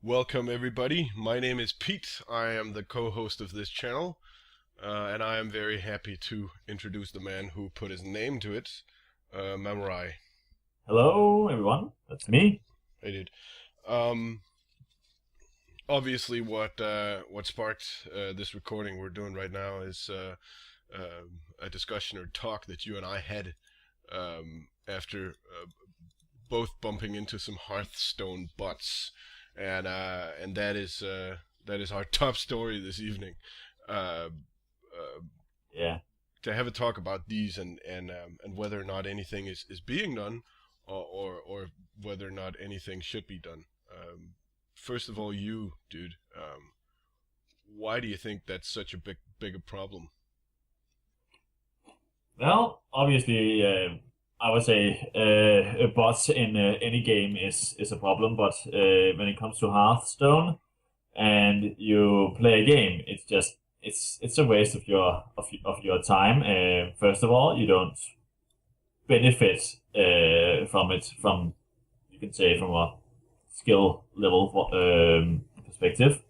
Welcome, everybody. My name is Pete. I am the co-host of this channel, and I am very happy to introduce the man who put his name to it, Mamurai. Hello, everyone. That's me. Hey, dude. Um, Obviously, what sparked this recording we're doing right now is a discussion or talk that you and I had after both bumping into some Hearthstone bots, and that is our top story this evening. Uh, uh, Yeah. to have a talk about these and whether or not anything is being done, or whether or not anything should be done. First of all, you, dude, why do you think that's such a big a problem? Well, obviously, I would say bots in any game is a problem, but when it comes to Hearthstone and you play a game, it's a waste of your time. First of all, you don't benefit from it from you can say from a skill level perspective.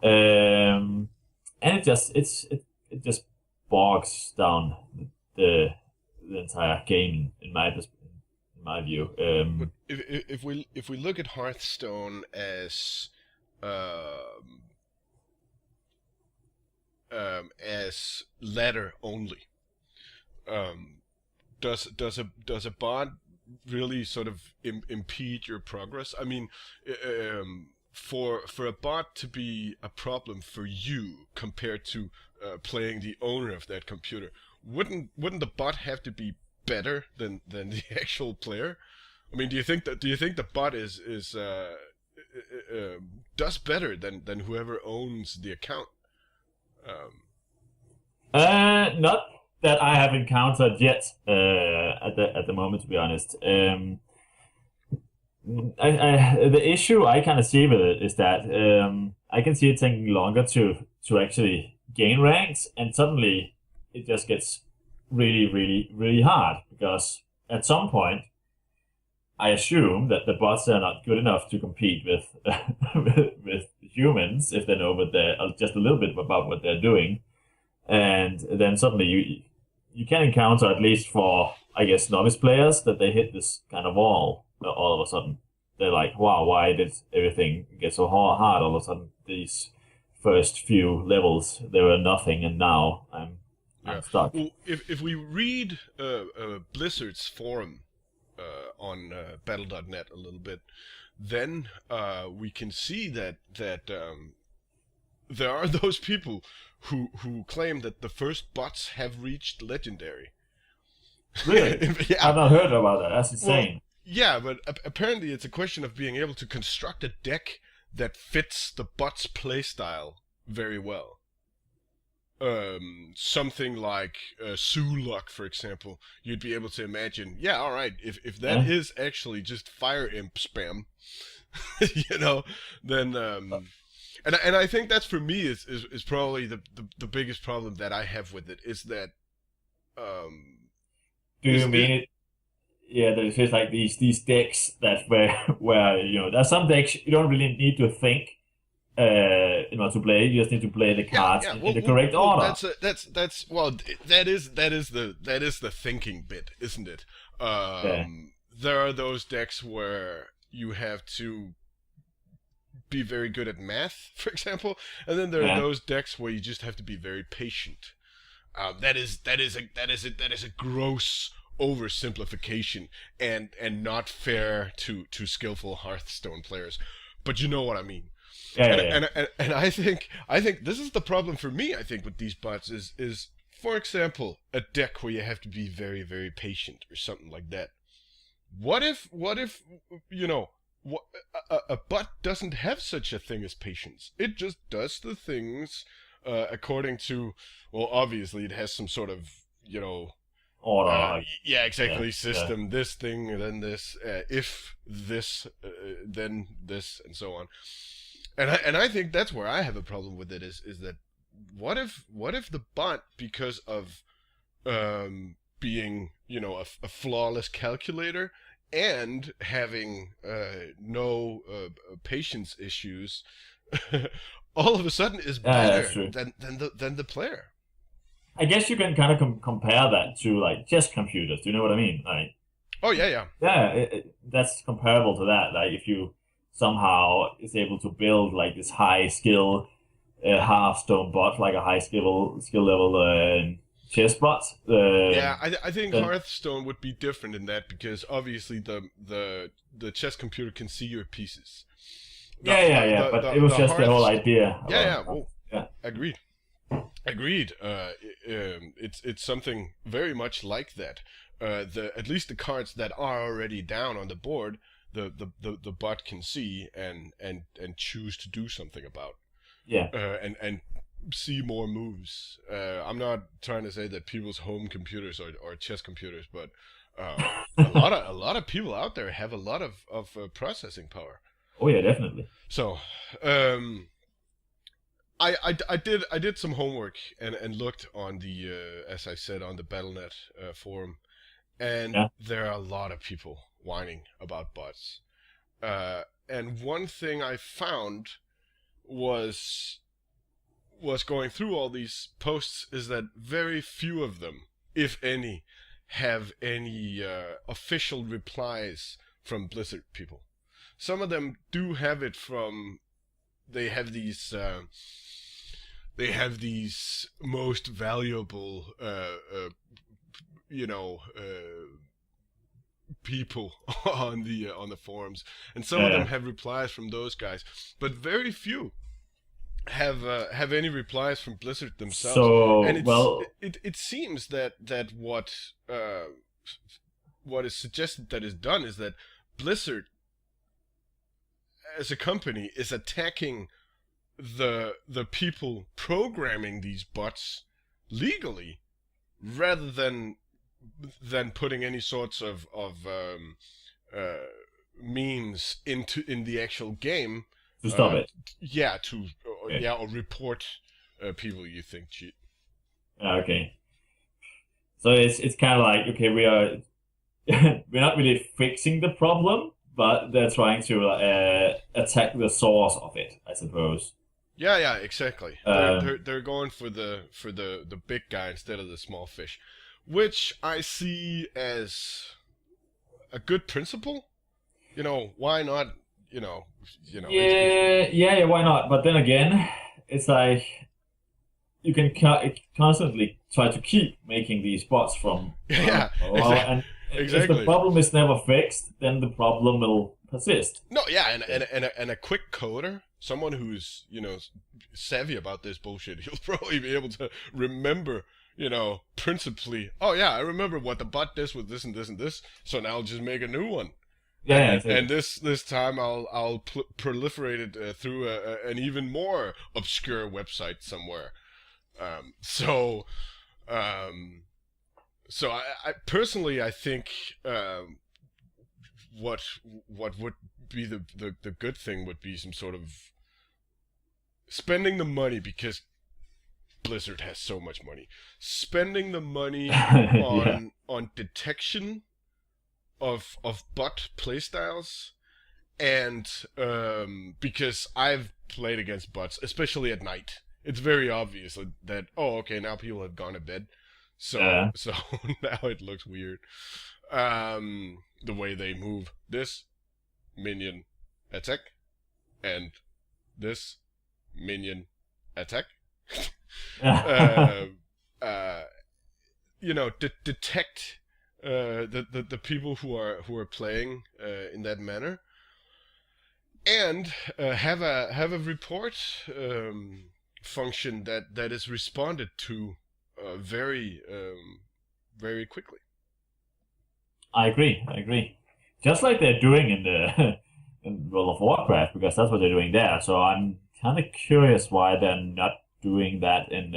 And it just bogs down the the entire game in my view. But if we look at Hearthstone um, as ladder only, um, does a bot really sort of impede your progress? I mean, for a bot to be a problem for you compared to playing the owner of that computer, wouldn't the bot have to be better than the actual player? I mean, do you think the bot does better than whoever owns the account? Um, Not that I have encountered yet at the moment, to be honest. The issue I kind of see with it is that I can see it taking longer to actually gain ranks, and suddenly it just gets really hard because at some point I assume that the bots are not good enough to compete with with humans if they know what they're just a little bit about what they're doing, and then suddenly you can encounter, at least for I guess novice players, that they hit this kind of wall all of a sudden. They're like, wow, why did everything get so hard all of a sudden? These first few levels they were nothing, and now yeah. I'm stuck. Well, if we read Blizzard's forum on Battle.net a little bit, then we can see that there are those people who claim that the first bots have reached legendary. Really, Yeah. I've not heard about that. That's Well, insane. yeah, but apparently it's a question of being able to construct a deck that fits the bot's playstyle very well. Something like Sulok, for example, you'd be able to imagine, yeah, all right, if that Yeah. is actually just Fire Imp spam, you know, then and I think that's for me is probably the biggest problem that I have with it is that um Do is you it mean it? Yeah, there's just like these decks that where there's some decks you don't really need to think in order to play. You just need to play the Yeah, cards yeah. in the correct Well, order. that's well, that is the thinking bit, isn't it? Yeah, There are those decks where you have to be very good at math, for example, and then there are yeah, those decks where you just have to be very patient. That is a gross oversimplification and not fair to skillful Hearthstone players. But you know what I mean. yeah, And yeah, yeah. and I think this is the problem for me. I think with these bots is for example a deck where you have to be very patient or something like that. What if you know what a bot doesn't have such a thing as patience. It just does the things according to, well, obviously it has some sort of Order, like, yeah, yeah, exactly, yeah. system, this thing and then this, if this, then this, and so on. And I think that's where I have a problem with it is that what if the bot, because of being a flawless calculator, and having no patience issues, all of a sudden is Yeah, that's better true. than the player. I guess you can kind of compare that to like chess computers. Do you know what I mean? Like, Oh yeah, yeah, yeah, that's comparable to that. Like, if you somehow is able to build like this high skill Hearthstone bot, like a high skill level chess bot, yeah. I think then Hearthstone would be different in that because obviously the chess computer can see your pieces. yeah, yeah, yeah. But it was The just the whole Hearthstone. idea Yeah, about yeah. Well, yeah, agreed. Agreed. It's something very much like that. The At least the cards that are already down on the board, the bot can see and choose to do something about. yeah. And see more moves. I'm not trying to say that people's home computers are chess computers, but a lot of people out there have a lot of processing power. Oh yeah, definitely. So um, I did some homework and looked on the as I said on the BattleNet forum, and Yeah. there are a lot of people whining about bots. And one thing I found was going through all these posts is that very few of them, if any, have any official replies from Blizzard people. Some of them do have it from. They have these. They have these most valuable, you know, people on the forums, and some of them Yeah. have replies from those guys, but very few have any replies from Blizzard themselves. And So well, it seems that what is suggested that is done is that Blizzard as a company is attacking the people programming these bots legally rather than putting any sorts of uh, means in the actual game. to stop it. Yeah, to Okay. or report people you think cheat. Okay. So it's kind of like, okay, we are we're not really fixing the problem, but they're trying to attack the source of it, I suppose. Yeah, yeah, exactly. Um, They're going for the big guy instead of the small fish, which I see as a good principle. You know, why not? You know, if yeah, yeah, yeah. Why not? But then again, it's like you can constantly try to keep making these bots from yeah, well, and if the exactly. problem is never fixed, then the problem will persist. No, yeah, and a quick coder, someone who's savvy about this bullshit, he'll probably be able to remember, principally. Oh yeah, I remember what the bot does with this and this and this. So now I'll just make a new one, Yeah, and yeah, and exactly. this time I'll proliferate it through an even more obscure website somewhere. Um, so um, so I personally I think what would be the good thing would be some sort of spending the money because Blizzard has so much money. Spending the money Yeah. on detection of bot playstyles and because I've played against bots, especially at night. It's very obvious that okay, now people have gone to bed. So Yeah. so now it looks weird. The way they move this minion attack and this minion attack. Yeah. uh, uh, detect the people who are playing in that manner, and have a report function that is responded to very quickly. I agree. I agree. Just like they're doing in the in World of Warcraft, because that's what they're doing there. So I'm kind of curious why they're not doing that in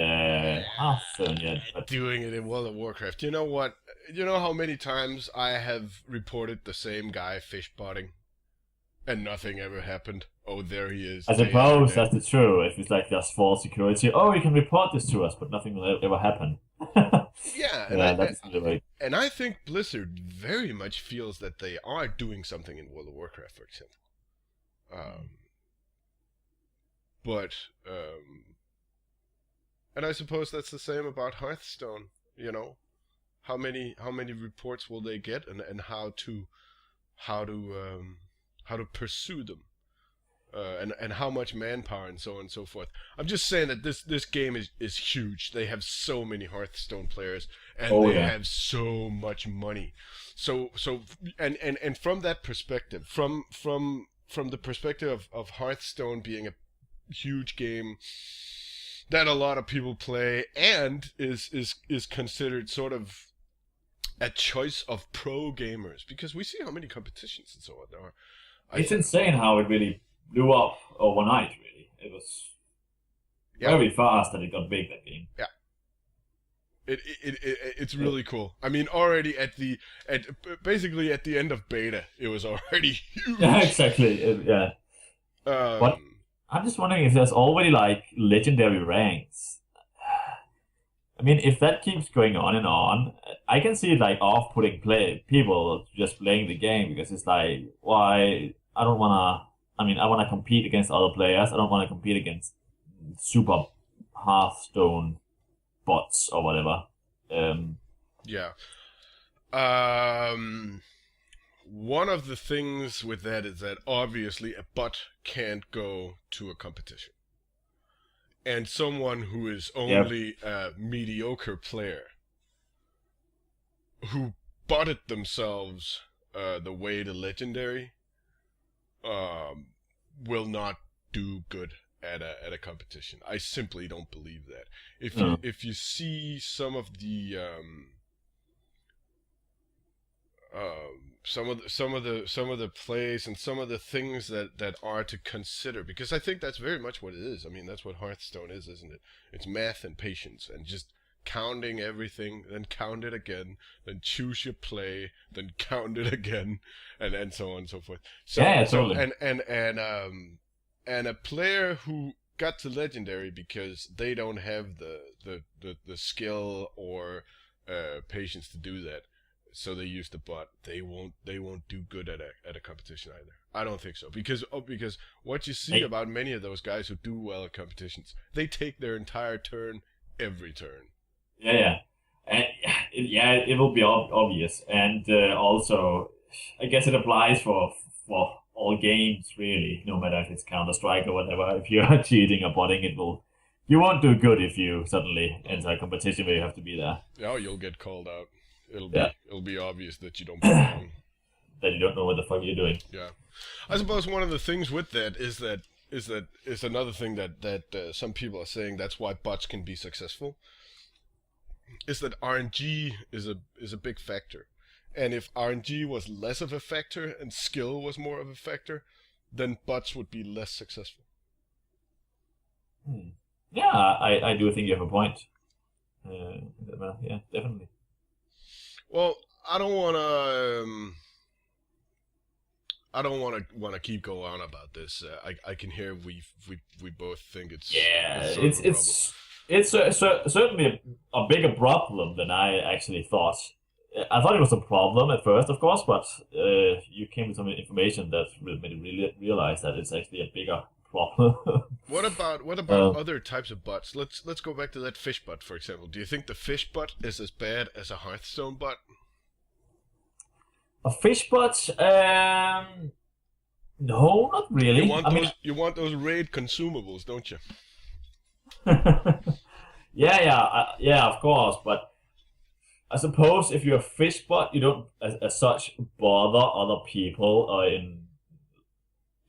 Hearthstone yet. But Doing it in World of Warcraft. You know what? You know how many times I have reported the same guy fish botting and nothing ever happened. Oh, there he is, I day after suppose day. that's the true. If it's like just false security, oh, you can report this to us, but nothing will ever happen. Yeah, Yeah, that is really right. and I think Blizzard very much feels that they are doing something in World of Warcraft, for example. Um, but and I suppose that's the same about Hearthstone. You know, how many reports will they get, and how to how to pursue them, and how much manpower and so on and so forth. I'm just saying that this game is huge. They have so many Hearthstone players, and Oh they yeah. have so much money. So and from that perspective, from the perspective of Hearthstone being a huge game that a lot of people play and is considered sort of a choice of pro gamers, because we see how many competitions and so on there are. I It's think, insane how it really blew up overnight. Really, it was yeah, very fast that it got big, that game. yeah. It's really cool. I mean, already at basically at the end of beta, it was already Yeah, huge. exactly. Yeah, but Um, I'm just wondering if there's already like legendary ranks. I mean, if that keeps going on, I can see it like off-putting play people just playing the game because it's like, why? I don't wanna. I mean, I wanna compete against other players. I don't wanna compete against super Hearthstone bots or whatever. Um, yeah. Um, One of the things with that is that obviously a bot can't go to a competition, and someone who is yeah, only a mediocre player who botted themselves the way to legendary um, will not do good at a competition. I simply don't believe that. uh, If you see some of the some of the plays and some of the things that are to consider, because I think that's very much what it is. I mean, that's what Hearthstone is, isn't it? It's math and patience and just counting everything, then count it again, then choose your play, then count it again, and so on and so forth. yeah, yeah, So totally. and a player who got to legendary because they don't have the skill or patience to do that, so they use the bot. They won't do good at a competition either. I don't think so, because what you see Like, about many of those guys who do well at competitions, they take their entire turn every turn. yeah, yeah, and yeah, it will be obvious, and also, I guess it applies for all games really, no matter if it's Counter Strike or whatever. If you're cheating or botting, it will. You won't do good if you suddenly enter a competition where you have to be there. Oh, you'll get called out. Yeah, It'll be obvious that you don't that belong. you don't know what the fuck you're doing. Yeah, I suppose one of the things with that is another thing that some people are saying that's why bots can be successful, is that RNG is a big factor. And if RNG was less of a factor and skill was more of a factor, then bots would be less successful. Hmm. Yeah, I do think you have a point. Yeah, definitely. Well, I don't want to. I don't want to keep going on about this. I can hear we both think Yeah, it's sort of a problem. it's certainly a bigger problem than I actually thought. I thought it was a problem at first, of course, but you came with some information that made me really realize that it's actually a bigger problem. What about uh, other types of bots? Let's go back to that fish bot, for example. Do you think the fish bot is as bad as a Hearthstone bot? a fish bot? No, not really. I mean, You want those raid consumables, don't you? yeah, of course, but I suppose if you're a fish bot, you don't, as such, bother other people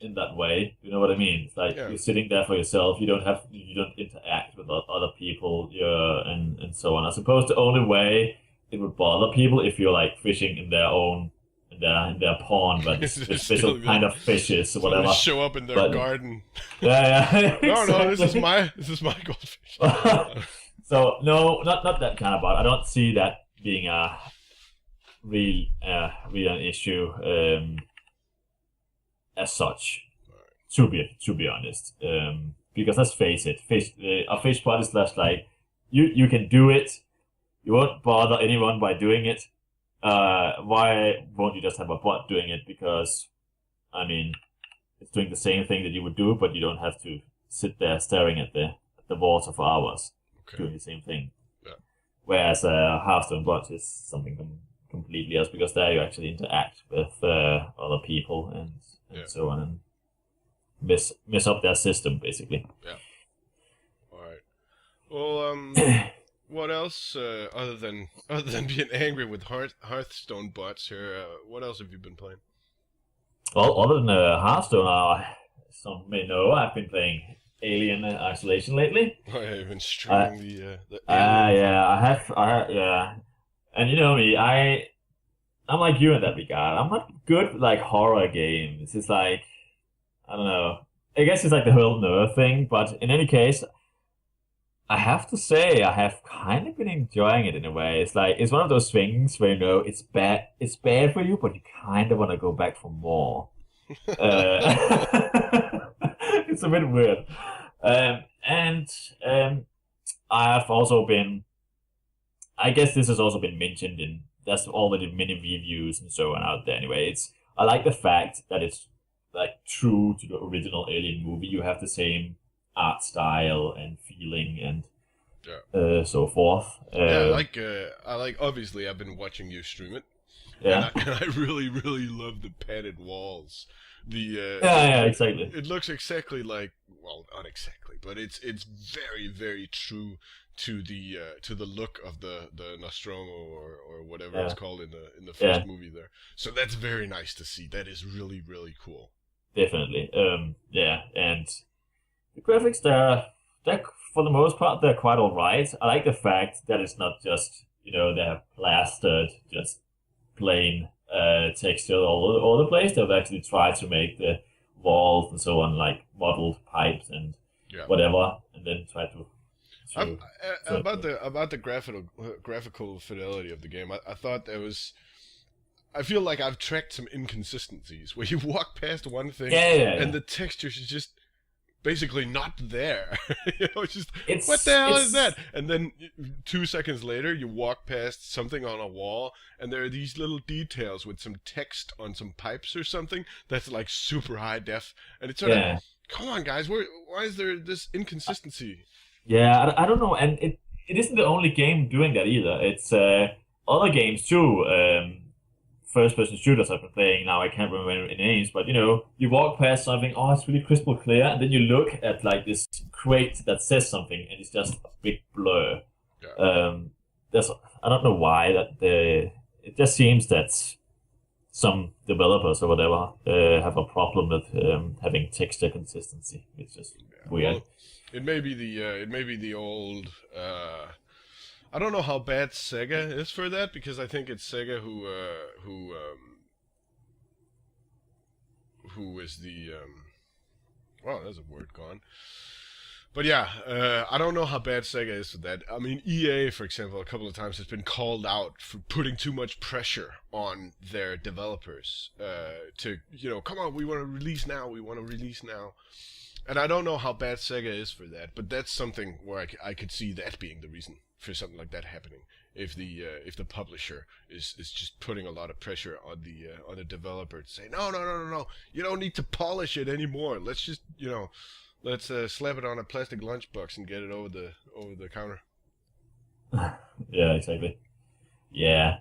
in that way. You know what I mean? It's like Yeah. you're sitting there for yourself. You don't interact with other people. And so on. I suppose the only way it would bother people if you're like fishing in their own in their pond, but it's a It's special still kind of fishes or suddenly whatever. show up in their But garden. yeah, No, no, exactly. this is my goldfish. So no, not that kind of bot. I don't see that being a real an issue as such. To be honest, because let's face it, a fish pot is less like you can do it, You won't bother anyone by doing it. Why won't you just have a bot doing it? Because I mean, it's doing the same thing that you would do, but you don't have to sit there staring at the water for hours Okay. doing the same thing. Yeah. Whereas a Hearthstone bot is something completely else because there you actually interact with other people and Yeah. so on and mess up their system basically. Yeah. All right. Well, what else other than being angry with Hearthstone bots here? What else have you been playing? Well, other than Hearthstone, some may know I've been playing Alien Isolation lately. I've been Uh, streaming the Alien thing. yeah, yeah. And you know me, I'm like you in that regard. I'm not good with like horror games. It's like I don't know. I guess it's like the whole nerd thing, but in any case, I have to say I have kind of been enjoying it in a way. It's like it's one of those things where you know it's bad for you, but you kind of want to go back for more. It's a bit weird. And I've also been I guess this has also been mentioned in there's already many reviews and so on out there anyway. I like the fact that it's like true to the original Alien movie. You have the same art style and feeling and Yeah. so forth. Yeah, I like. Obviously, I've been watching you stream it, and Yeah. I really, really love the padded walls. Yeah, exactly. It looks exactly like, well, not exactly, but it's very, very true to the look of the Nostromo or whatever it's Yeah. called in the Yeah, first movie there. So that's very nice to see. That is really, really cool. definitely. Yeah, and the graphics they're for the most part they're quite alright. I like the fact that it's not just they have plastered just plain texture all the place. They've actually tried to make the walls and so on like modeled pipes and Yeah. whatever, and then try to I'm, to, to about the graphical fidelity of the game. I thought there was. I feel like I've tracked some inconsistencies where you walk past one thing and yeah. the textures is just basically not there. It's just what the It's hell is it's that? And then 2 seconds later, you walk past something on a wall, and there are these little details with some text on some pipes or something that's like super high def, and it's sort of, yeah. come on, guys, why is there this inconsistency? Yeah, I don't know, and it isn't the only game doing that either. It's other games too. First-person shooters I've been playing now. I can't remember any names, but you walk past something. Oh, it's really crystal clear, and then you look at like this crate that says something, and it's just a big blur. Yeah, There's I don't know why it just seems that some developers or whatever have a problem with having texture consistency. It's just yeah. weird. Well, it may be the old. I don't know how bad Sega is for that because I think it's Sega who is the wow, there's a word gone. But yeah, I don't know how bad Sega is for that. I mean, EA, for example, a couple of times has been called out for putting too much pressure on their developers to, come on, we want to release now, we want to release now. And I don't know how bad Sega is for that, but that's something where I could see that being the reason for something like that happening. If the publisher is just putting a lot of pressure on the developer to say no, you don't need to polish it anymore. Let's just let's slap it on a plastic lunchbox and get it over the counter. Yeah, exactly. Yeah,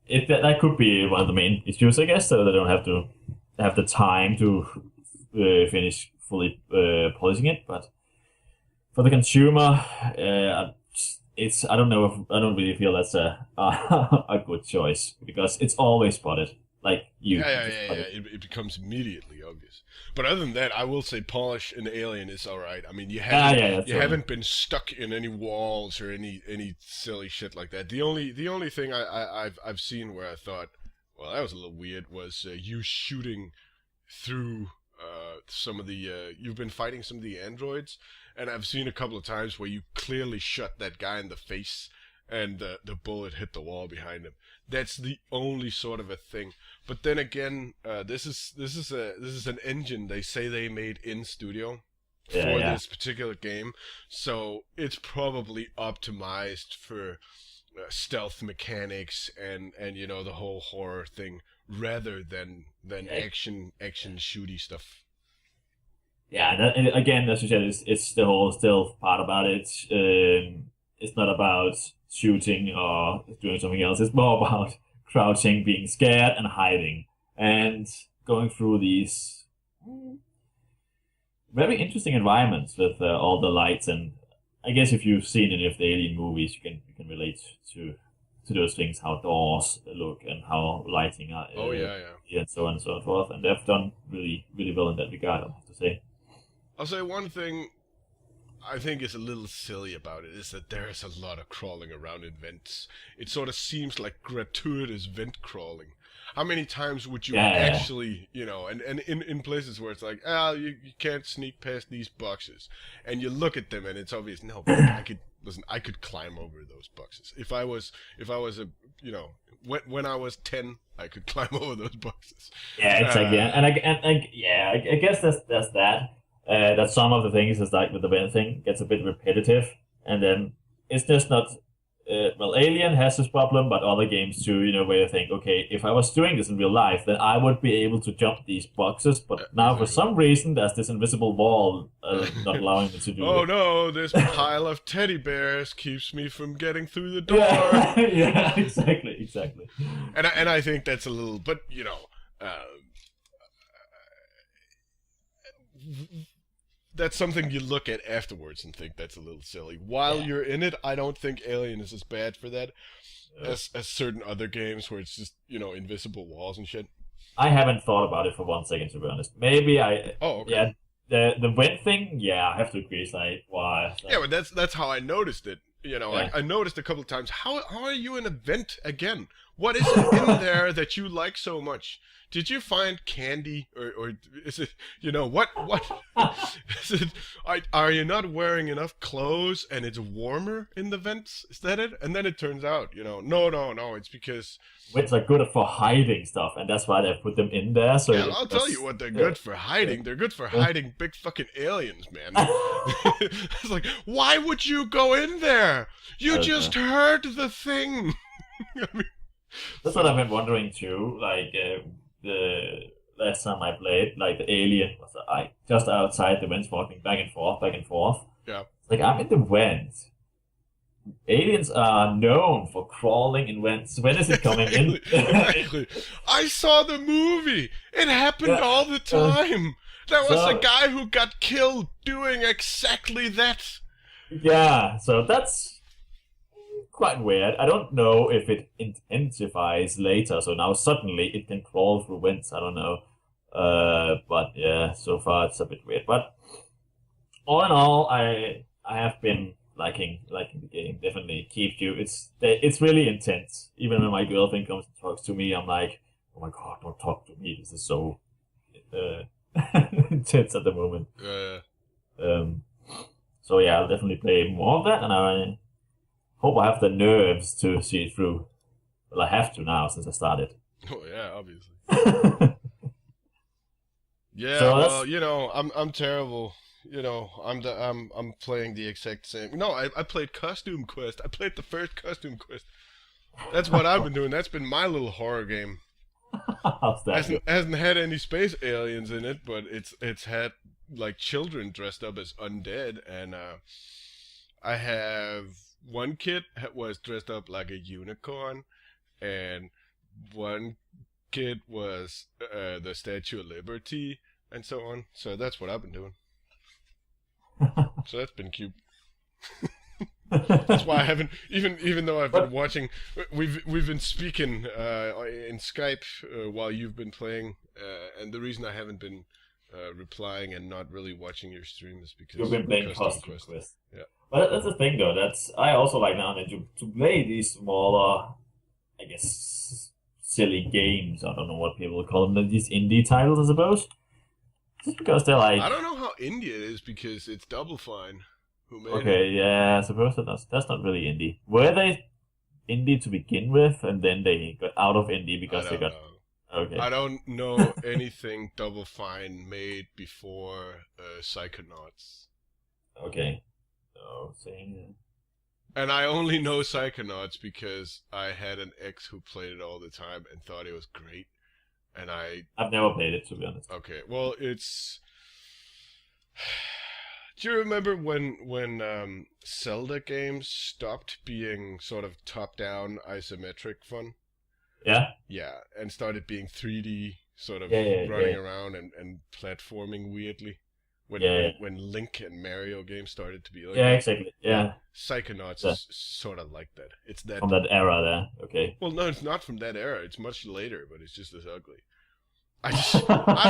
that could be one of the main issues, I guess, so they don't have to have the time to finish fully polishing it. But for the consumer, I don't know if I don't really feel that's a good choice because it's always spotted. Like you just Yeah. spot it. It becomes immediately obvious. But other than that, I will say polish in Alien is all right. I mean, Yeah, you totally. haven't been stuck in any walls or any silly shit like that. The only thing I've seen where I thought, well, that was a little weird was you shooting through some of the you've been fighting some of the androids, and I've seen a couple of times where you clearly shot that guy in the face and the bullet hit the wall behind him. That's the only sort of a thing. But then again, this is an engine they say they made in studio, Yeah, for yeah. this particular game, so it's probably optimized for stealth mechanics and the whole horror thing rather than Yeah, action shooty stuff. yeah. And again, as you said, it's the whole stealth part about it. It's not about shooting or doing something else. It's more about crouching, being scared, and hiding, and going through these very interesting environments with all the lights. And I guess if you've seen any of the Alien movies, you can relate to those things, how doors look and how lighting are, Oh yeah, yeah. and so on and so forth. And they've done really really well in that regard, I have to say. I'll say one thing I think is a little silly about it is that there is a lot of crawling around in vents. It sort of seems like gratuitous vent crawling. How many times would you Yeah, actually, and in places where it's like, you can't sneak past these boxes, and you look at them and it's obvious, no, but I could climb over those boxes. If I was a, when I was 10, I could climb over those boxes. yeah, exactly. Uh, Yeah, I guess that's that. That some of the things is like with the Ben thing gets a bit repetitive, and then it's just not. Well, Alien has this problem, but other games too. Where you think, okay, if I was doing this in real life, then I would be able to jump these boxes. But now, for exactly. some reason, there's this invisible wall not allowing me to do Oh it. no, this pile of teddy bears keeps me from getting through the door. Yeah, yeah, exactly, exactly. And I think that's a little, but that's something you look at afterwards and think that's a little silly. While Yeah. you're in it, I don't think Alien is as bad for that Uh, as certain other games where it's just invisible walls and shit. I haven't thought about it for 1 second, to be honest. Maybe Oh, okay. yeah, the wind thing. Yeah, I have to agree. It's like, why? It's Yeah, like, but that's how I noticed it. yeah. I noticed a couple of times. How are you in a vent again? What is it in there that you like so much? Did you find candy, or is it what is it? Are you not wearing enough clothes and it's warmer in the vents? Is that it? And then it turns out, no, it's because Winds are good for hiding stuff, and that's why they put them in there. So yeah, it I'll tell you was, what they're yeah, good for hiding. They're good for yeah. hiding big fucking aliens, man. It's like, why would you go in there? You I don't know. just heard the thing. I mean, That's what I've so been wondering too. Like the last time I played, like the alien was like just outside the vents, walking back and forth, back and forth. yeah. Like I'm in the vents. Aliens are known for crawling in vents. When is it coming in? Exactly, exactly. I saw the movie. It happened Yeah. all the Uh, time. There was a so guy who got killed doing exactly that. yeah, so that's quite weird. I don't know if it intensifies later. So now suddenly it can crawl through vents. I don't know. But yeah, so far it's a bit weird. But all in all, I have been liking the game. Definitely keeps you. It's really intense. Even when my girlfriend comes and talks to me, I'm like, oh my god, don't talk to me. This is so uh, intense at the moment. Uh, Um, so yeah, I'll definitely play more of that, and I hope I have the nerves to see it through. Well, I have to now since I started. oh yeah, obviously. So Yeah, that's well, I'm terrible. I'm playing the exact same. No, I played Costume Quest. I played the first Costume Quest. That's what I've been doing. That's been my little horror game. how's that go? Hasn't had any space aliens in it, but it's had like children dressed up as undead, and I have one kid was dressed up like a unicorn, and one kid was the Statue of Liberty, and so on. So that's what I've been doing. So that's been cute. That's why I haven't even though I've been But watching. We've been speaking in Skype while you've been playing, and the reason I haven't been replying and not really watching your stream is you've because been playing Custom Costume Quest. Quest. Yeah. But that's the thing, though. That's I also like now and then to play these smaller, I guess, silly games. I don't know what people call them. These indie titles, I suppose. Just because they're I like, don't know how indie it is because it's Double Fine who made it. okay, yeah, I suppose that's not really indie. Were they indie to begin with, and then they got out of indie I because they don't got know. Okay. I don't know anything Double Fine made before Psychonauts. Okay. So saying And I only know Psychonauts because I had an ex who played it all the time and thought it was great. And I've never played it, to be honest. okay, well, it's. Do you remember when Zelda games stopped being sort of top-down isometric fun? Yeah. Yeah, and started being 3D, sort of Yeah. Yeah. running Yeah. around and platforming weirdly. When, Yeah. when Yeah. when Link and Mario games started to be like Yeah. that. Exactly. Yeah, Yeah. Psychonauts So, is sort of like that. It's that. from that era there. Okay. Well, no, it's not from that era. It's much later, but it's just as ugly. I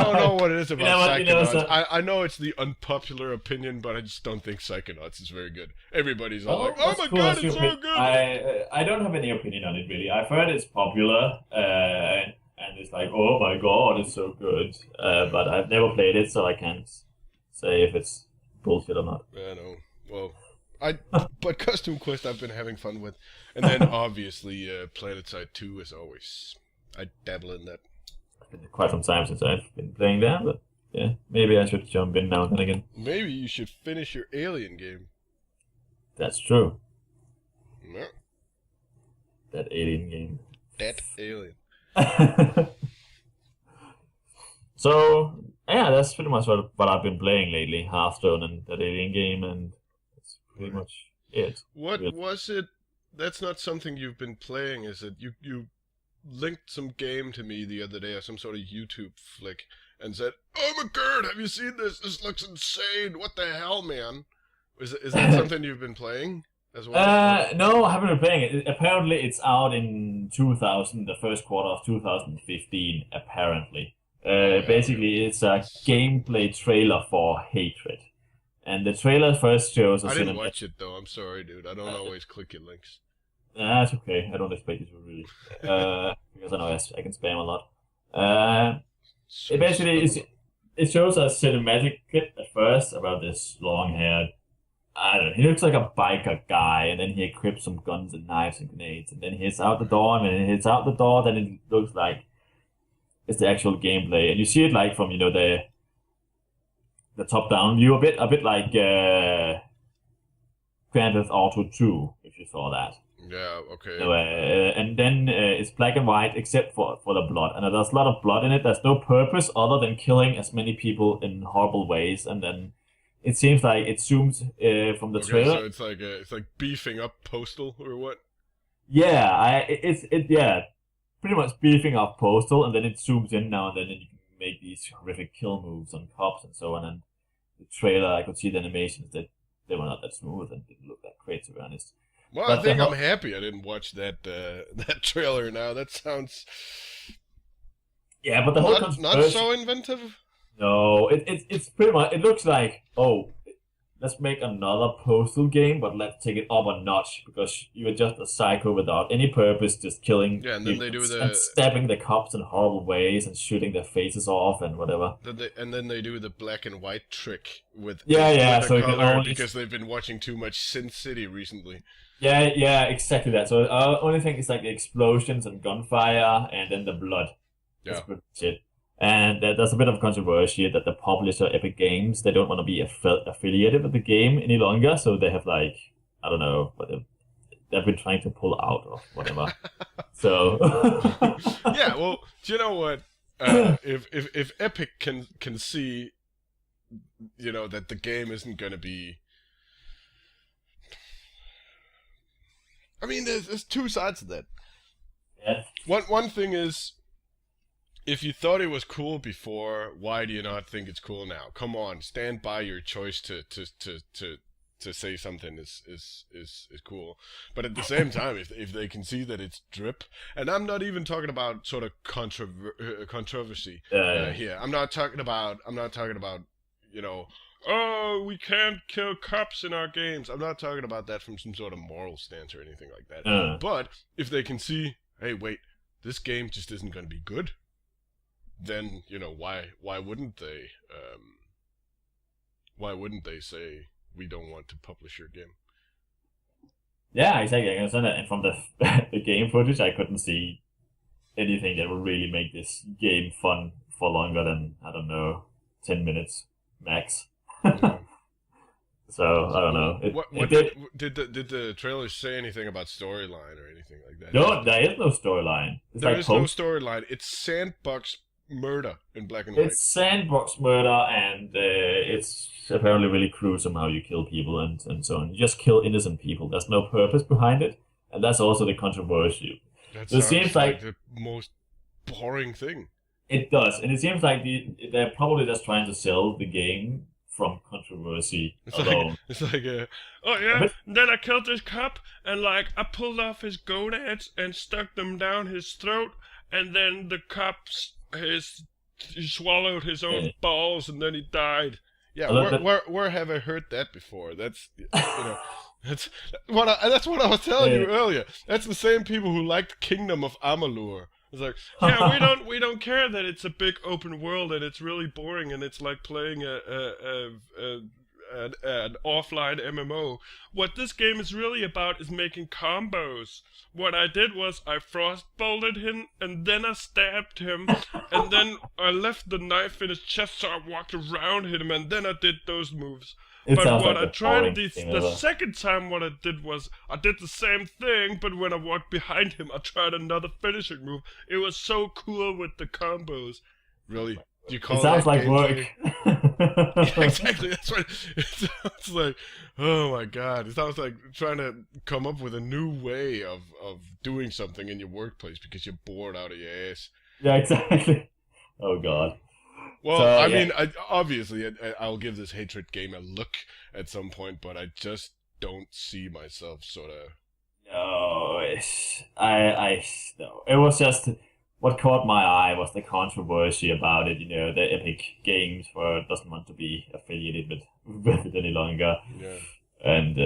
don't know what it is about Psychonauts. So, I know it's the unpopular opinion, but I just don't think Psychonauts is very good. Everybody's all like, oh, "Oh that's my cool. god, That's it's your so opinion. good!" I don't have any opinion on it really. I've heard it's popular, and it's like, oh my god, it's so good. But I've never played it, so I can't say if it's bullshit or not. I know. Well, but Custom Quest I've been having fun with, and then obviously PlanetSide 2 as always. I dabble in that. It's been quite some time since I've been playing that, but yeah, maybe I should jump in now and then again. Maybe you should finish your Alien game. That's true. No, That alien game. that Alien. So yeah, that's pretty much what I've been playing lately. Hearthstone and that alien game, and that's pretty Right. much it. What Really. was it? That's not something you've been playing, is it? You linked some game to me the other day, or some sort of YouTube flick, and said, "Oh my god, have you seen this? This looks insane. What the hell, man?" Is that something you've been playing as well? No, I haven't been playing it. Apparently, it's out in 2000, the first quarter of 2015. Apparently, Oh, yeah, basically, it's a gameplay trailer for Hatred, and the trailer first shows a I didn't cinematic. watch it though. I'm sorry, dude. I don't always click your links. That's okay. I don't expect you to really, because I know I can spam a lot. It basically it shows a cinematic clip at first about this long-haired. I don't know. He looks like a biker guy, and then he equips some guns and knives and grenades, and then he hits out the door, and when he hits out the door, then it looks like it's the actual gameplay, and you see it like from the top-down view, a bit like Grand Theft Auto 2, if you saw that. Yeah. Okay. So, and then it's black and white except for the blood, and there's a lot of blood in it. There's no purpose other than killing as many people in horrible ways, and then it seems like it zooms from the Okay, trailer. so it's like beefing up Postal or what? Yeah, yeah, pretty much beefing up Postal, and then it zooms in now and then, and you can make these horrific kill moves on cops and so on. And the trailer, I could see the animations that they were not that smooth and didn't look that great, to be honest. Well, But I think I'm happy I didn't watch that that trailer. Now that sounds yeah, but the whole not controversy. so inventive. No, it's pretty much. It looks like, oh, let's make another Postal game, but let's take it up a notch because you're just a psycho without any purpose, just killing Yeah, and then people they do and the stabbing the cops in horrible ways and shooting their faces off and whatever. then they do the black and white trick with Yeah. with So the you can color only because they've been watching too much Sin City recently. yeah, exactly that. So only thing is like the explosions and gunfire and then the blood. That's Yeah. pretty much it. And there's a bit of controversy that the publisher Epic Games, they don't want to be affiliated with the game any longer, so they have like, I don't know, but they've been trying to pull out or whatever. So Yeah, well, do you know what? If Epic can see, you know, that the game isn't going to be. I mean, there's two sides to that. yeah, One thing is, if you thought it was cool before, why do you not think it's cool now? Come on, stand by your choice to say something is cool. But at the same time, if they can see that it's drip, and I'm not even talking about sort of controversy here. I'm not talking about you know, oh, we can't kill cops in our games. I'm not talking about that from some sort of moral stance or anything like that. But if they can see, hey, wait, this game just isn't going to be good, then, you know, why wouldn't they say we don't want to publish your game? yeah, exactly. I understand that. And from the the game footage, I couldn't see anything that will really make this game fun for longer than, I don't know, 10 minutes max. Yeah. So I don't know. What did the trailer say anything about storyline or anything like that? No, there is no storyline. It's There like is no storyline. It's sandbox murder in black and white. it's sandbox murder, and it's apparently really gruesome how you kill people and so on. You just kill innocent people. There's no purpose behind it, and that's also the controversy. That So it sounds seems like the most boring thing. it does, and it seems like they're probably just trying to sell the game from controversy It's alone. like oh yeah. But Then I killed this cop and like I pulled off his gonads and stuck them down his throat, and then the cops he swallowed his own Yeah. balls and then he died. Yeah, where have I heard that before? That's that's that's what I was telling you earlier. That's the same people who liked Kingdom of Amalur. It's like, yeah, we don't care that it's a big open world and it's really boring and it's like playing an offline MMO. What this game is really about is making combos. What I did was I frostbolted him and then I stabbed him and then I left the knife in his chest so I walked around him and then I did those moves. But what I tried the second time, what I did was I did the same thing, but when I walked behind him, I tried another finishing move. It was so cool with the combos. Really? You call it sounds that like gameplay? work. Yeah, exactly. That's what it sounds like. Oh my god! It sounds like trying to come up with a new way of doing something in your workplace because you're bored out of your ass. Yeah, exactly. Oh god. Well, So, I yeah. mean, obviously, I'll give this hatred game a look at some point, but I just don't see myself sort of. No, no. It was just what caught my eye was the controversy about it. You know, the Epic Games doesn't want to be affiliated with it any longer, Yeah. and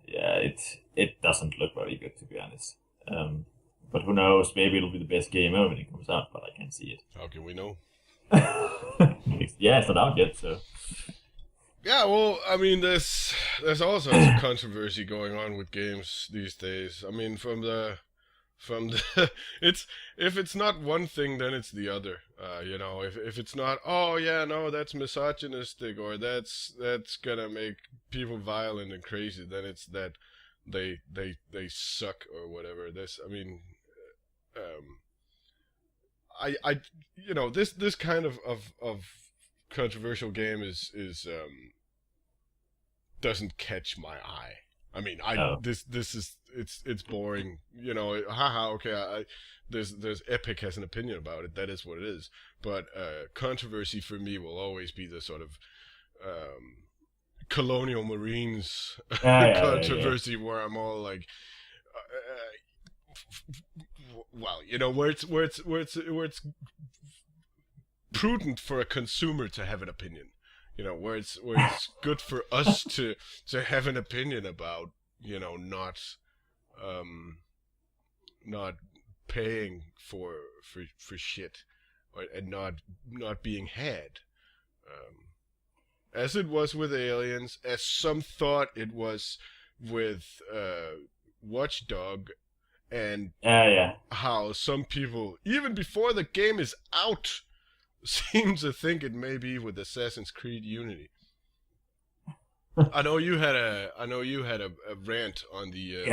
yeah, it doesn't look very good, to be honest. But who knows? Maybe it'll be the best game ever when it comes out, but I can't see it. How can we know? Yeah, it's not out yet, so. Yeah, well, I mean, there's all sorts of controversy going on with games these days. I mean, from the it's if it's not one thing, then it's the other. You know, if it's not, oh yeah, no, that's misogynistic or that's gonna make people violent and crazy, then it's that they suck or whatever. I mean, I you know, this kind of controversial game is doesn't catch my eye. I mean, this is it's boring. You know, haha. Okay, there's Epic has an opinion about it. That is what it is. But controversy for me will always be the sort of colonial marines controversy where I'm all like, well, you know, where it's prudent for a consumer to have an opinion. You know, where it's good for us to have an opinion about, you know, not paying for shit, and not being had, as it was with Aliens, as some thought it was with Watchdog, and how some people, even before the game is out, seem to think it may be with Assassin's Creed Unity. I know you had a rant on the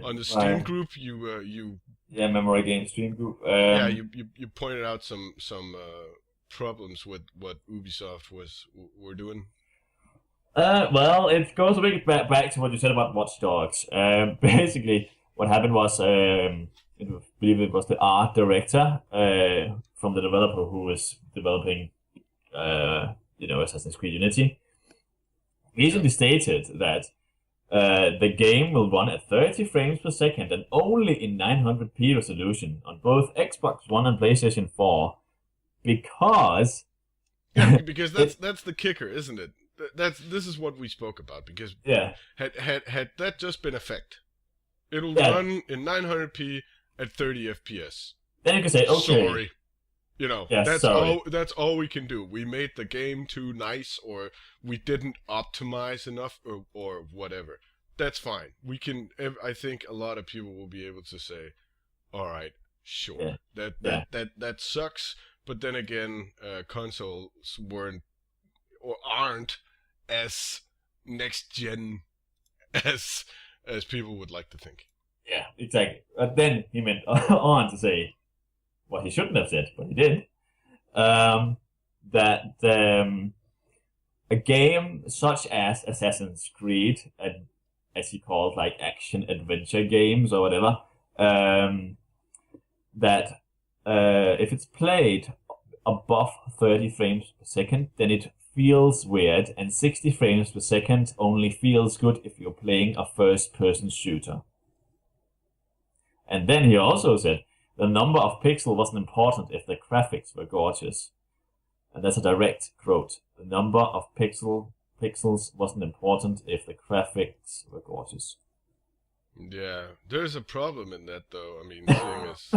on the Steam group. You Mamurai game Steam group. You pointed out some problems with what Ubisoft were doing. Well, it goes a bit back to what you said about Watch Dogs. Basically, what happened was, I believe it was the art director from the developer who was developing, Assassin's Creed Unity, recently stated that the game will run at 30 frames per second and only in 900p resolution on both Xbox One and PlayStation 4, because because that's the kicker, isn't it? This is what we spoke about, because had that just been a fact, it'll run in 900p at 30 FPS. Then you can say, okay, sorry. You know, that's all we can do. We made the game too nice, or we didn't optimize enough, or whatever. That's fine. We can. I think a lot of people will be able to say, all right, Sure, Yeah, that yeah, that sucks. But then again, consoles weren't or aren't as next gen as people would like to think. yeah, exactly. But then he went on to say what he shouldn't have said, but he did. Um, that a game such as Assassin's Creed, as he called like action adventure games or whatever, um, that if it's played above 30 frames per second, then it feels weird, and 60 frames per second only feels good if you're playing a first person shooter. And then he also said the number of pixels wasn't important if the graphics were gorgeous. And that's a direct quote. The number of pixels wasn't important if the graphics were gorgeous. Yeah, there's a problem in that though. I mean, seeing as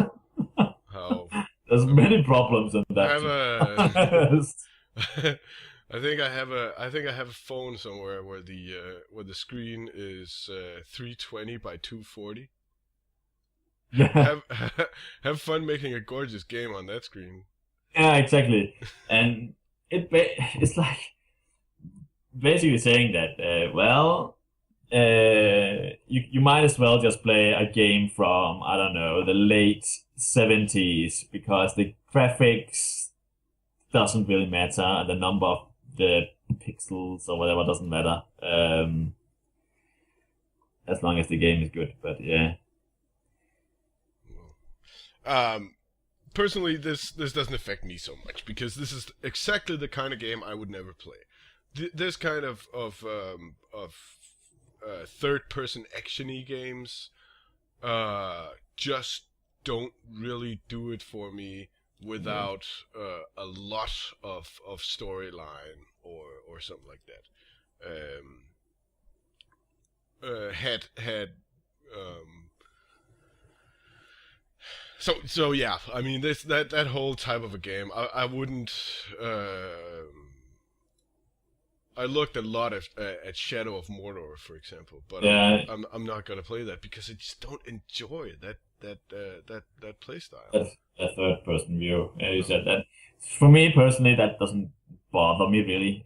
how There's I mean, many problems in I that. have a I think I have a phone somewhere where the screen is 320 by 240. Yeah, Have fun making a gorgeous game on that screen. yeah, exactly. And it's like basically saying that, you might as well just play a game from, I don't know, the late 70s because the graphics doesn't really matter and the number of the pixels or whatever doesn't matter. As long as the game is good. But yeah. Um, Personally, this doesn't affect me so much because this is exactly the kind of game I would never play. This kind of third person actiony games just don't really do it for me without a lot of storyline or something like that. Had so yeah. I mean, that whole type of a game, I wouldn't. I looked a lot at Shadow of Mordor, for example, but Yeah, I'm not gonna play that because I just don't enjoy that play style. that's a third person view. Yeah, you No, said that. For me personally, that doesn't bother me really.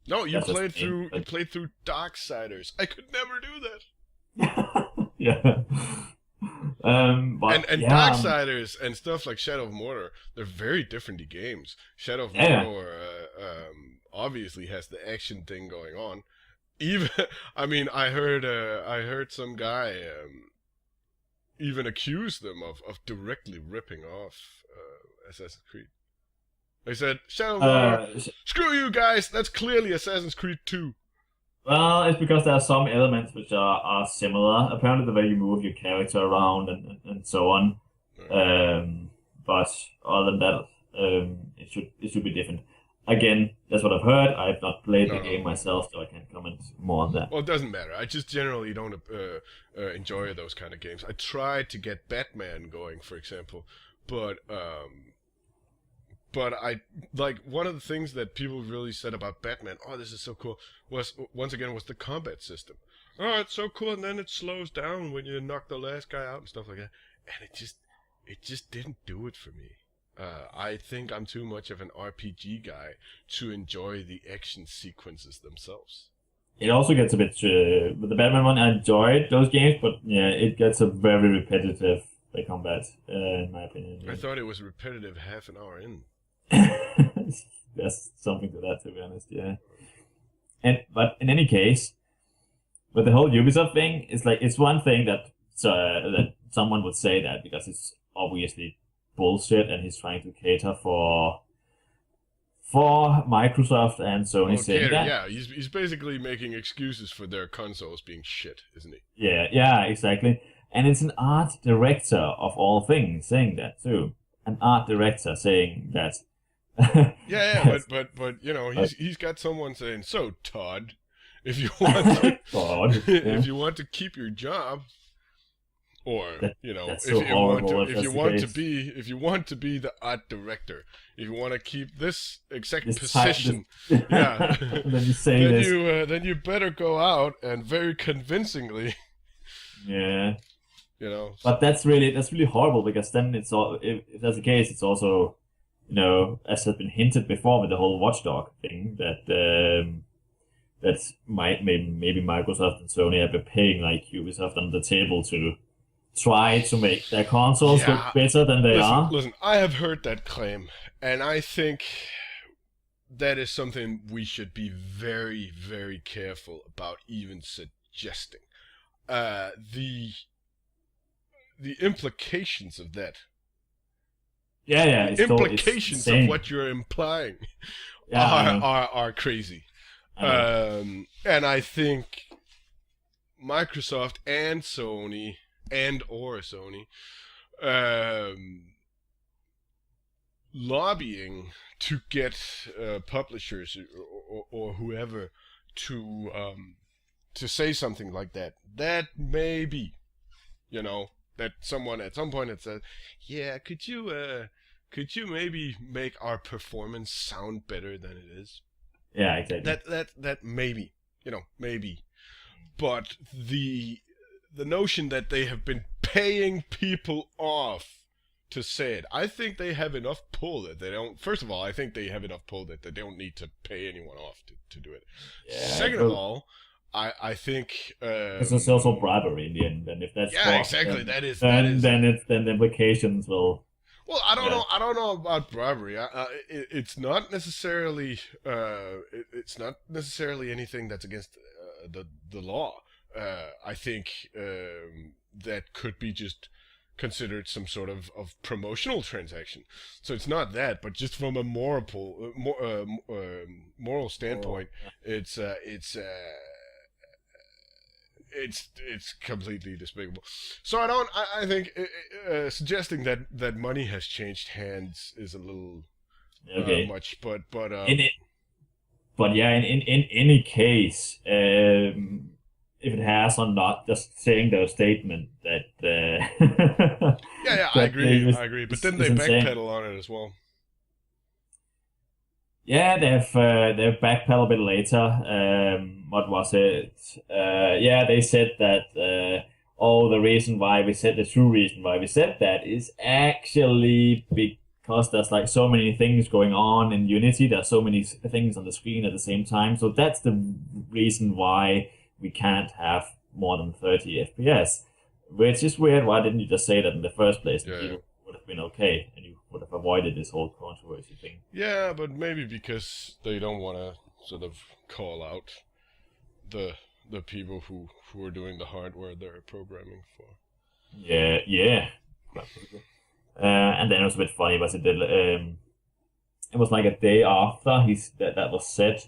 no, That's just me. you But played through Darksiders. I could never do that. yeah. But And yeah, Darksiders and stuff like Shadow of Mordor, they're very different games. Shadow of yeah. Mordor obviously has the action thing going on. Even I mean, I heard some guy even accuse them of directly ripping off Assassin's Creed. They said, Shadow of Mordor, Uh, screw you guys, that's clearly Assassin's Creed 2. well, it's because there are some elements which are similar. Apparently, the way you move your character around and so on. But other than that, it should be different. Again, that's what I've heard. I have not played the No, game myself, so I can't comment more on that. well, it doesn't matter. I just generally don't enjoy those kind of games. I tried to get Batman going, for example, but I like one of the things that people really said about Batman. Oh, this is so cool. Was once again was the combat system. Oh, it's so cool, and then it slows down when you knock the last guy out and stuff like that. And it just didn't do it for me. I think I'm too much of an RPG guy to enjoy the action sequences themselves. It also gets a bit with the Batman one. I enjoyed those games, but yeah, it gets a very repetitive the combat, in my opinion. I Yeah. thought it was repetitive half an hour in. There's something to that, to be honest. Yeah. But in any case, with the whole Ubisoft thing, it's like it's one thing that someone would say that because it's obviously bullshit, and he's trying to cater for Microsoft and Sony saying that. Yeah, he's basically making excuses for their consoles being shit, isn't he? Yeah, yeah, exactly. And it's an art director of all things saying that too. An art director saying that. Yeah, but you know, he's got someone saying, "So, Todd, if you want to, God, yeah. if you want to keep your job, or you know, That's if so you want horrible to, if that's the case. if you want to be the art director, if you want to keep this exact This position, this- yeah, then you say this. then you better go out and very convincingly Yeah. But that's really horrible because then it's all if that's the case, it's also as has been hinted before with the whole Watchdog thing that might maybe Microsoft and Sony have been paying like Ubisoft on the table to try to make their consoles look Yeah, better than they are. listen. I have heard that claim, and I think that is something we should be very, very careful about even suggesting. The implications of that, Yeah, the it's implications of insane. what you're implying, Yeah, I know, are crazy. I know. And I think Microsoft and Sony or Sony lobbying to get publishers or whoever to say something like that. That may be, that someone at some point had said, "Yeah, could you maybe make our performance sound better than it is?" Yeah, exactly. That maybe, maybe. But the notion that they have been paying people off to say it, I think they have enough pull that they don't. First of all, I think they have enough pull that they don't need to pay anyone off to do it. Yeah, Second of all, I think it's also bribery in the end, and if that's yeah, fraud, exactly. then That is. then the implications will. Well, I don't Yeah, know. I don't know about bribery. It's not necessarily. It's not necessarily anything that's against the law. I think that could be just considered some sort of promotional transaction. So it's not that, but just from a moral or, standpoint, it's completely despicable. So I think suggesting that money has changed hands is a little okay. much. But In it, but yeah, in any case, if it has or not, just saying the statement that yeah, I that agree. is, I agree. But is, then is they insane. backpedal on it as well. Yeah, they've backpedaled a bit later. What was it? Yeah, they said that the true reason why we said that is actually because there's like so many things going on in Unity. There's so many things on the screen at the same time. So that's the reason why we can't have more than 30 FPS, which is weird. Why didn't you just say that in the first place? And Yeah. people would have been okay, and you would have avoided this whole controversy thing. Yeah, but maybe because they don't want to sort of call out the people who are doing the hardware they're programming for. Yeah, yeah. And then it was a bit funny, was it was like a day after that was said,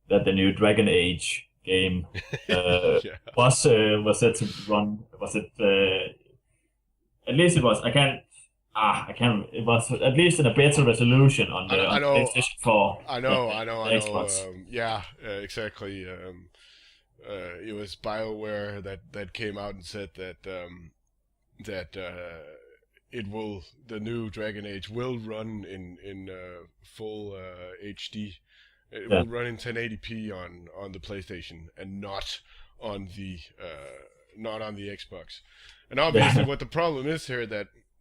that the new Dragon Age game Yeah. was set to run. Was it? At least it was. I can't. It was at least in a better resolution on the I on know. PlayStation 4 I than know. the Xbox. Yeah, exactly. It was BioWare that came out and said that the new Dragon Age will run in full HD. It Yeah, will run in 1080p on the PlayStation and not on the Xbox. And obviously, yeah, what the problem is here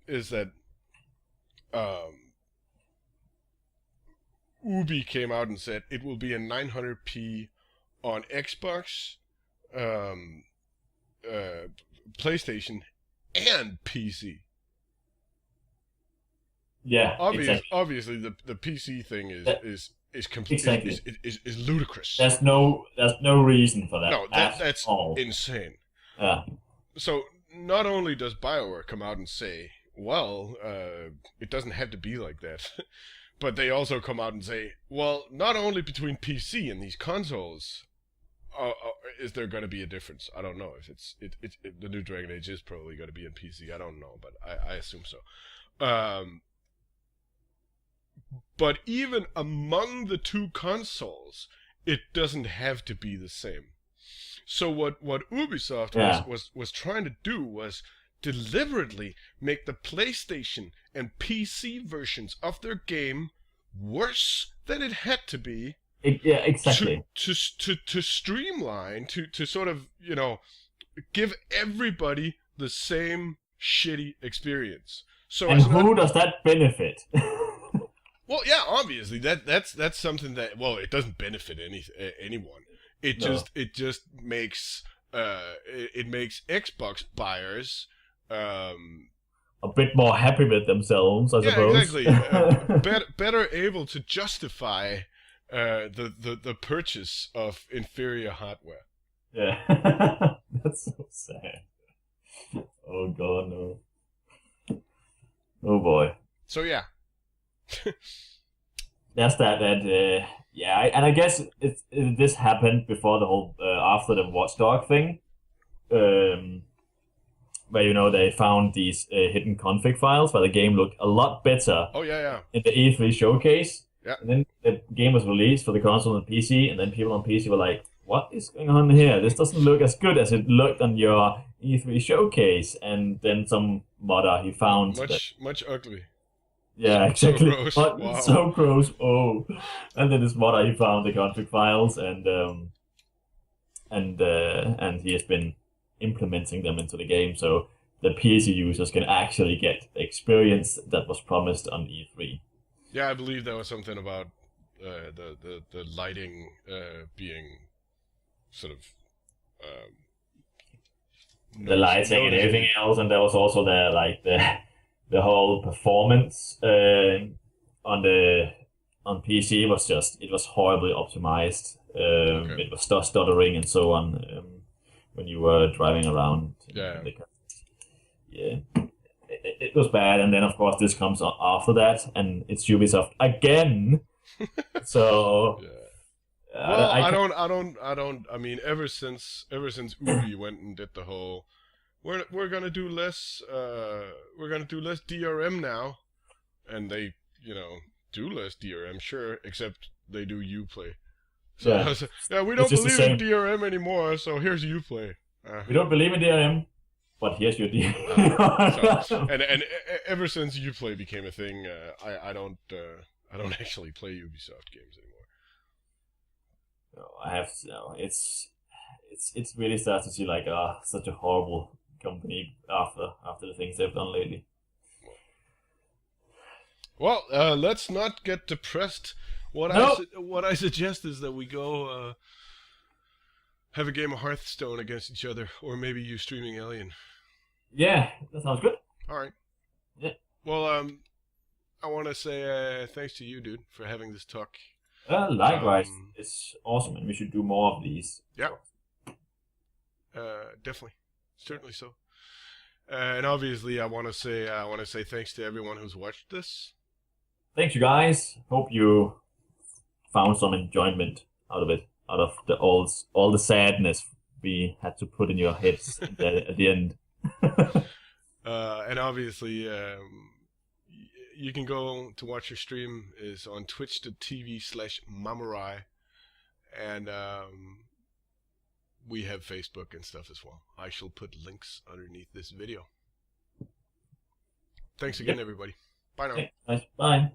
is that um, Ubi came out and said it will be in 900p on Xbox, um, PlayStation, and PC. yeah. Exactly. Obviously, the PC thing That, is exactly. ludicrous. There's no reason for that No, at that's all. insane. Yeah, So not only does BioWare come out and say, well, it doesn't have to be like that, but they also come out and say, well, not only between PC and these consoles is there going to be a difference. I don't know if the new Dragon Age is probably going to be in PC. I don't know, but I assume so. Um, but even among the two consoles, it doesn't have to be the same. So what Ubisoft yeah. was trying to do was deliberately make the PlayStation and PC versions of their game worse than it had to be Yeah, to exactly. to streamline to sort of give everybody the same shitty experience. So And it's who not. does that benefit? Well, yeah, obviously that's something that, well, it doesn't benefit anyone. It No. just makes it makes Xbox buyers A bit more happy with themselves, I yeah, suppose. exactly, better able to justify the purchase of inferior hardware. Yeah. That's so sad. Oh god, no. Oh boy. So yeah, That's yeah, and I guess this happened before the whole after the Watchdog thing, um, where they found these hidden config files where the game looked a lot better oh yeah, in the E3 showcase, yeah. and then the game was released for the console and PC, and then people on PC were like, "What is going on here? This doesn't look as good as it looked on your E3 showcase." And then some modder he found that. Much ugly. Yeah, So exactly. gross. But Wow. so gross. Oh, and then this modder he found the config files and he has been implementing them into the game, so the PC users can actually get the experience that was promised on E3. Yeah, I believe there was something about the lighting being sort of The lighting and everything else, and there was also the whole performance on PC was horribly optimized. Okay. It was stuttering and so on when you were driving around. Yeah. Yeah, it was bad, and then of course this comes after that, and it's Ubisoft again. So Yeah. Well, I I mean, ever since Ubi went and did the whole, we're gonna do less DRM now, and they do less DRM, sure, except they do Uplay. So Yeah. yeah, we don't just the believe in same. DRM anymore, so here's Uplay. We don't believe in DRM, but here's your So, and ever since Uplay became a thing, I don't actually play Ubisoft games anymore. No, I have no. It's really starts to see like such a horrible company after the things they've done lately. Well, let's not get depressed. What I suggest is that we go have a game of Hearthstone against each other, or maybe you streaming Alien. Yeah, that sounds good. All right. Yeah. Well, I want to say thanks to you, dude, for having this talk. Likewise, it's awesome, and we should do more of these. Yeah. Definitely, certainly so. And obviously, I want to say thanks to everyone who's watched this. Thanks, you guys. Hope you found some enjoyment out of it, out of all the sadness we had to put in your heads at the end. And obviously, you can go to watch your stream is on twitch.tv/Mamurai, and we have Facebook and stuff as well. I shall put links underneath this video. Thanks again, everybody. Bye now. Okay, nice. Bye.